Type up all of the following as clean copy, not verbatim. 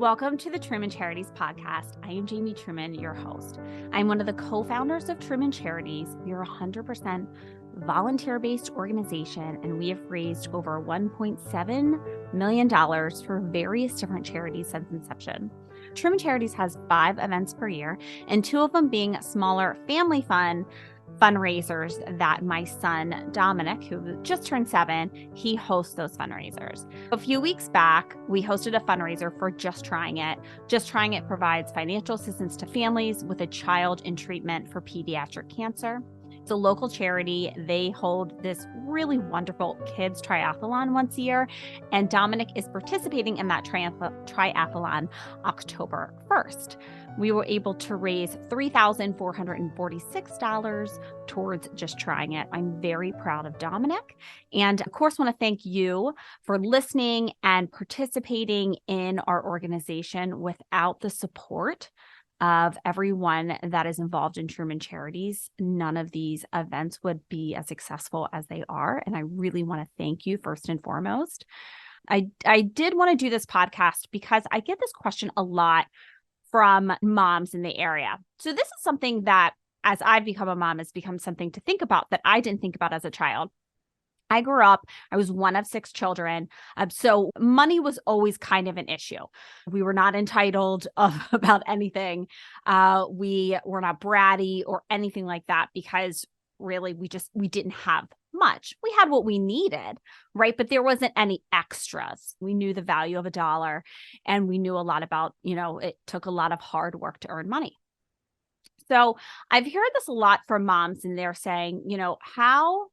Welcome to the Truman Charities podcast. I am Jamie Truman, your host. I'm one of the co-founders of Truman Charities. We are a 100% volunteer-based organization, and we have raised over $1.7 million for various different charities since inception. Truman Charities has 5 events per year, and 2 of them being smaller family fun fundraisers that my son, Dominic, who just turned 7, he hosts those fundraisers. A few weeks back, we hosted a fundraiser for Just Trying It. Just Trying It provides financial assistance to families with a child in treatment for pediatric cancer. It's a local charity. They hold this really wonderful kids triathlon once a year, and Dominic is participating in that triathlon October 1st. We were able to raise $3,446 towards Just Trying It. I'm very proud of Dominic. And of course, want to thank you for listening and participating in our organization. Without the support of everyone that is involved in Truman Charities, none of these events would be as successful as they are. And I really want to thank you first and foremost. I did want to do this podcast because I get this question a lot from moms in the area. So this is something that, as I've become a mom, has become something to think about that I didn't think about as a child. I grew up, I was one of 6 children. So money was always kind of an issue. We were not entitled about anything. We were not bratty or anything like that because really we didn't have much. We had what we needed, right? But there wasn't any extras. We knew the value of $1 and we knew a lot about, it took a lot of hard work to earn money. So I've heard this a lot from moms, and they're saying, how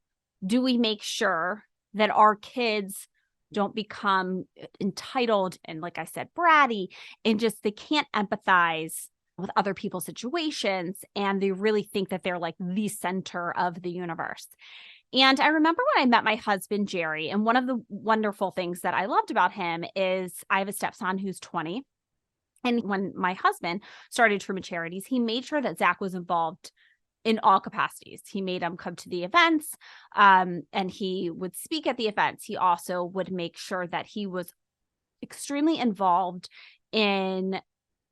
do we make sure that our kids don't become entitled and, like I said, bratty, and just they can't empathize with other people's situations, and they really think that they're like the center of the universe. And I remember when I met my husband, Jerry, and one of the wonderful things that I loved about him is I have a stepson who's 20. And when my husband started Truman Charities, he made sure that Zach was involved in all capacities. He made him come to the events, and he would speak at the events. He also would make sure that he was extremely involved in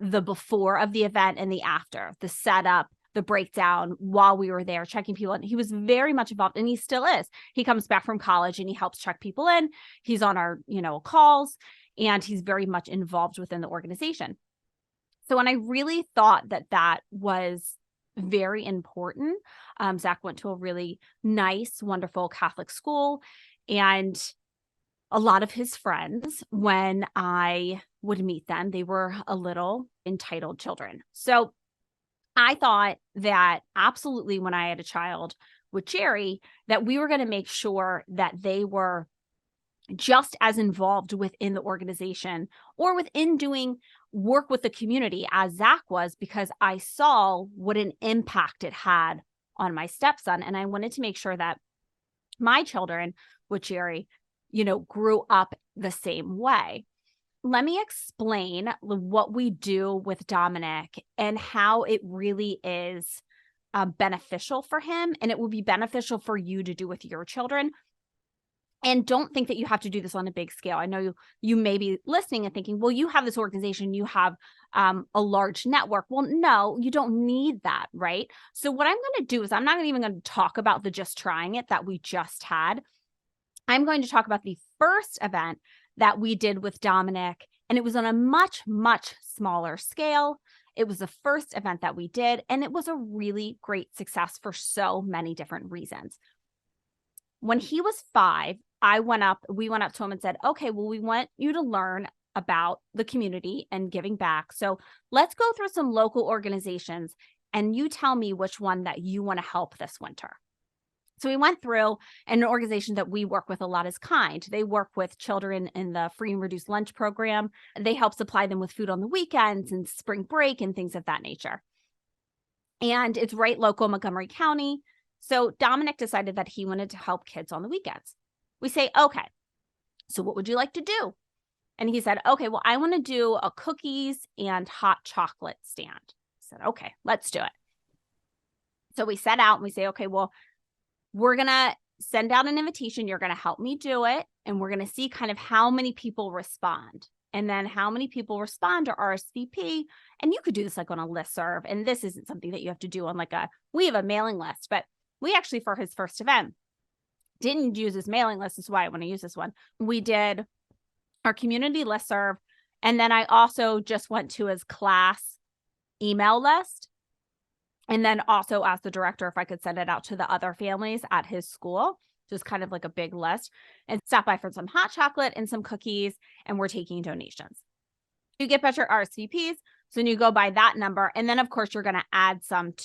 the before of the event and the after, the setup, the breakdown while we were there, checking people in. He was very much involved, and he still is. He comes back from college and he helps check people in. He's on our, calls, and he's very much involved within the organization. So when I really thought that was very important, Zach went to a really nice, wonderful Catholic school, and a lot of his friends, when I would meet them, they were a little entitled children. So I thought that absolutely when I had a child with Jerry, that we were going to make sure that they were just as involved within the organization or within doing work with the community as Zach was, because I saw what an impact it had on my stepson. And I wanted to make sure that my children with Jerry, grew up the same way. Let me explain what we do with Dominic and how it really is beneficial for him, and it will be beneficial for you to do with your children. And don't think that you have to do this on a big scale. I know you may be listening and thinking, well, you have this organization, you have a large network. Well, no, you don't need that, right? So what I'm going to do is I'm not even going to talk about the Just Trying It that we just had. I'm going to talk about the first event that we did with Dominic, and it was on a much, much smaller scale. It was the first event that we did, and it was a really great success for so many different reasons. When he was 5, we went up to him and said, okay, well, we want you to learn about the community and giving back. So let's go through some local organizations, and you tell me which one that you want to help this winter. So we went through, and an organization that we work with a lot is Kind. They work with children in the free and reduced lunch program. They help supply them with food on the weekends and spring break and things of that nature. And it's right local in Montgomery County. So Dominic decided that he wanted to help kids on the weekends. We say, okay, so what would you like to do? And he said, okay, well, I want to do a cookies and hot chocolate stand. I said, okay, let's do it. So we set out and we say, okay, well, we're going to send out an invitation. You're going to help me do it. And we're going to see kind of how many people respond. and then how many people respond to RSVP. And you could do this like on a listserv. And this isn't something that you have to do on we have a mailing list, but we actually, for his first event, didn't use his mailing list. This is why I want to use this one. We did our community listserv. And then I also just went to his class email list. And then also asked the director if I could send it out to the other families at his school, just kind of like a big list, and stop by for some hot chocolate and some cookies. And we're taking donations. You get better RSVPs. So then you go by that number. And then, of course, you're going to add some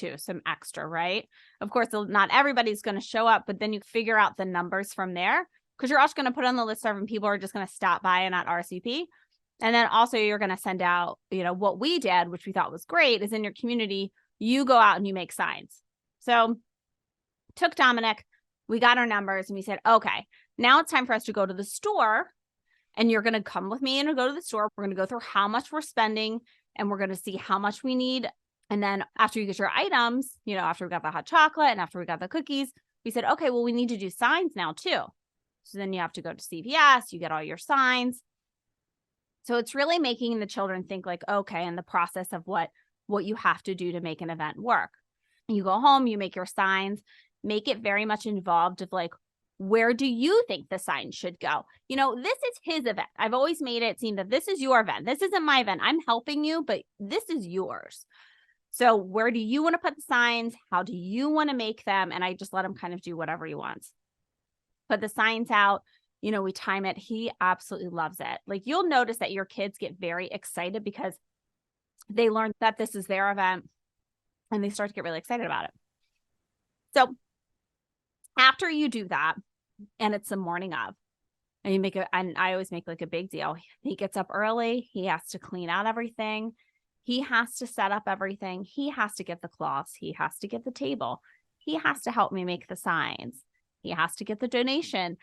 extra, right? Of course, not everybody's going to show up, but then you figure out the numbers from there, because you're also going to put on the listserv and people are just going to stop by and not RSVP. And then also you're going to send out, what we did, which we thought was great, is in your community, you go out and you make signs. So took Dominic, we got our numbers, and we said, okay, now it's time for us to go to the store, and you're going to come with me and go to the store. We're going to go through how much we're spending, and we're going to see how much we need. And then after you get your items, after we got the hot chocolate and after we got the cookies, we said, okay, well, we need to do signs now too. So then you have to go to CVS, you get all your signs. So it's really making the children think okay, in the process of what you have to do to make an event work. You go home, you make your signs, make it very much involved of where do you think the sign should go? This is his event. I've always made it seem that this is your event. This isn't my event. I'm helping you, but this is yours. So where do you want to put the signs? How do you want to make them? And I just let him kind of do whatever he wants. Put the signs out. We time it. He absolutely loves it. You'll notice that your kids get very excited because they learn that this is their event and they start to get really excited about it. So after you do that, and it's the morning of, and I always make a big deal. He gets up early. He has to clean out everything. He has to set up everything. He has to get the cloths. He has to get the table. He has to help me make the signs. He has to get the donation,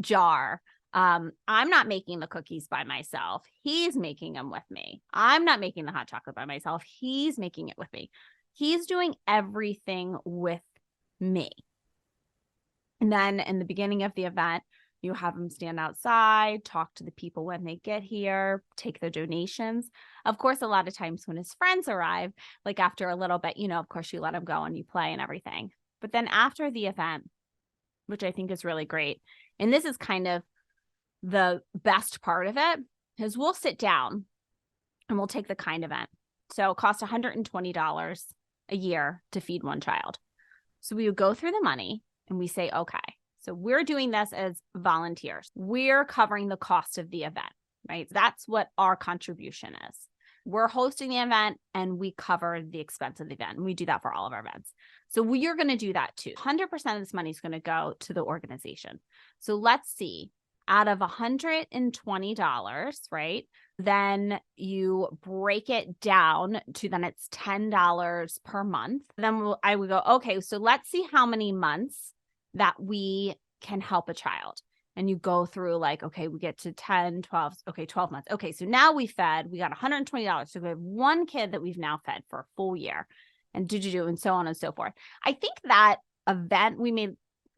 jar. I'm not making the cookies by myself. He's making them with me. I'm not making the hot chocolate by myself. He's making it with me. He's doing everything with me. And then in the beginning of the event, you have them stand outside, talk to the people when they get here, take the donations. Of course, a lot of times when his friends arrive, after a little bit, of course, you let him go and you play and everything. But then after the event, which I think is really great, and this is kind of the best part of it, is we'll sit down and we'll take the kind event. So it costs $120 a year to feed one child. So we would go through the money and we say, okay, so we're doing this as volunteers. We're covering the cost of the event, right? That's what our contribution is. We're hosting the event and we cover the expense of the event. And we do that for all of our events. So we're going to do that too. 100% of this money is going to go to the organization. So let's see, out of $120, right? Then you break it down to then it's $10 per month. Then I would go, okay, so let's see how many months that we can help a child. And you go through okay, we get to 10, 12, okay, 12 months. Okay, so now we got $120. So we have one kid that we've now fed for a full year and and so on and so forth. I think that event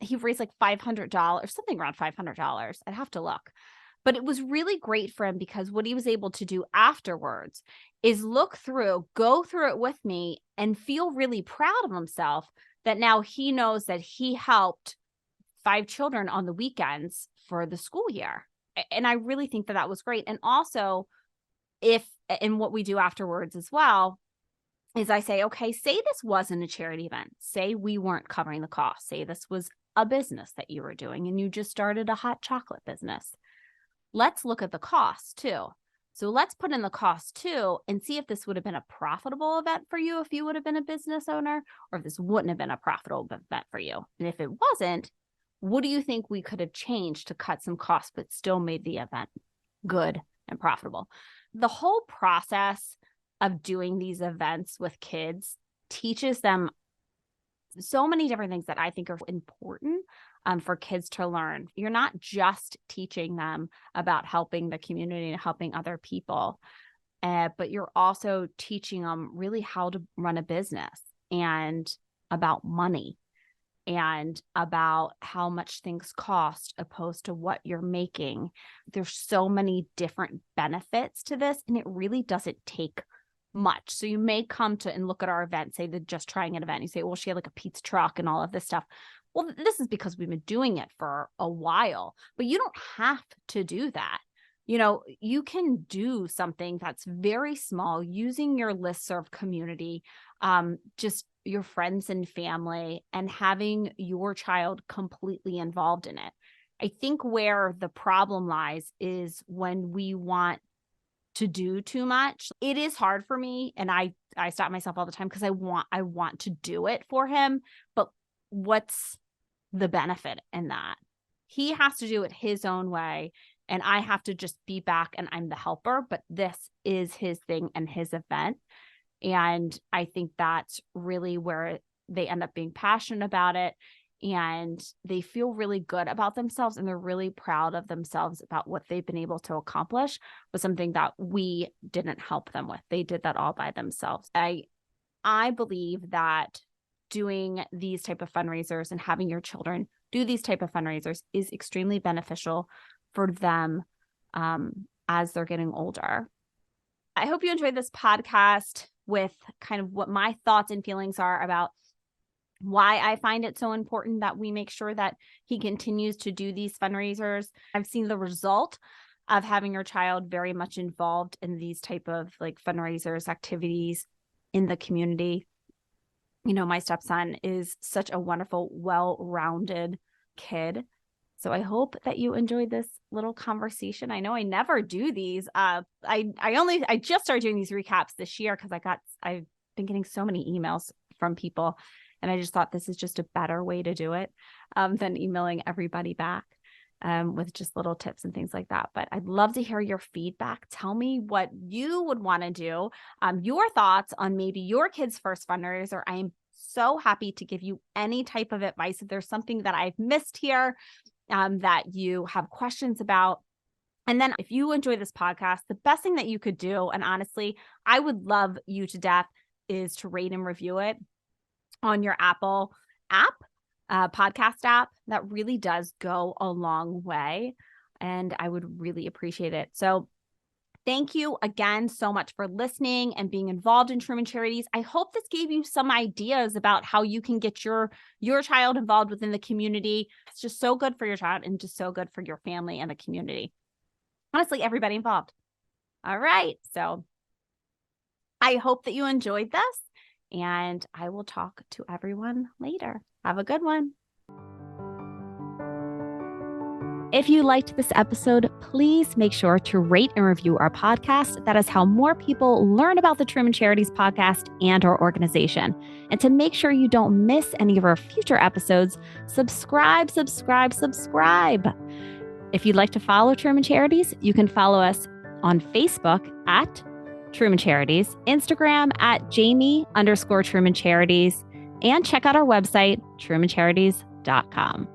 he raised $500, something around $500. I'd have to look. But it was really great for him because what he was able to do afterwards is go through it with me and feel really proud of himself that now he knows that he helped 5 children on the weekends for the school year. And I really think that was great. And also what we do afterwards as well is I say, okay, say this wasn't a charity event. Say we weren't covering the cost. Say this was a business that you were doing and you just started a hot chocolate business. Let's look at the cost too. So let's put in the cost too and see if this would have been a profitable event for you if you would have been a business owner, or if this wouldn't have been a profitable event for you. And if it wasn't, what do you think we could have changed to cut some costs but still made the event good and profitable? The whole process of doing these events with kids teaches them so many different things that I think are important for kids to learn. You're not just teaching them about helping the community and helping other people, but you're also teaching them really how to run a business and about money and about how much things cost opposed to what you're making. There's so many different benefits to this, and it really doesn't take much. So you may come to and look at our event, say the Just Trying It event. You say, well, she had like a pizza truck and all of this stuff. Well, this is because we've been doing it for a while, but you don't have to do that. You can do something that's very small using your listserv community, just your friends and family, and having your child completely involved in it. I think where the problem lies is when we want to do too much. It is hard for me, and I stop myself all the time because I want to do it for him, but what's the benefit in that? He has to do it his own way, and I have to just be back and I'm the helper, but this is his thing and his event. And I think that's really where they end up being passionate about it, and they feel really good about themselves, and they're really proud of themselves about what they've been able to accomplish with something that we didn't help them with. They did that all by themselves. I believe that doing these type of fundraisers and having your children do these type of fundraisers is extremely beneficial for them as they're getting older. I hope you enjoyed this podcast with kind of what my thoughts and feelings are about why I find it so important that we make sure that he continues to do these fundraisers. I've seen the result of having your child very much involved in these type of like fundraisers, activities in the community. My stepson is such a wonderful, well-rounded kid. So I hope that you enjoyed this little conversation. I know I never do these. I just started doing these recaps this year because I've been getting so many emails from people, and I just thought this is just a better way to do it than emailing everybody back with just little tips and things like that. But I'd love to hear your feedback. Tell me what you would want to do, your thoughts on maybe your kid's first fundraiser. I am so happy to give you any type of advice if there's something that I've missed here that you have questions about. And then if you enjoy this podcast, the best thing that you could do, and honestly, I would love you to death, is to rate and review it on your Apple app, podcast app. That really does go a long way, and I would really appreciate it. So thank you again so much for listening and being involved in Truman Charities. I hope this gave you some ideas about how you can get your child involved within the community. It's just so good for your child and just so good for your family and the community. Honestly, everybody involved. All right. So I hope that you enjoyed this, and I will talk to everyone later. Have a good one. If you liked this episode, please make sure to rate and review our podcast. That is how more people learn about the Truman Charities podcast and our organization. And to make sure you don't miss any of our future episodes, subscribe. If you'd like to follow Truman Charities, you can follow us on Facebook at Truman Charities, Instagram at Jamie_Truman Charities, and check out our website, trumancharities.com.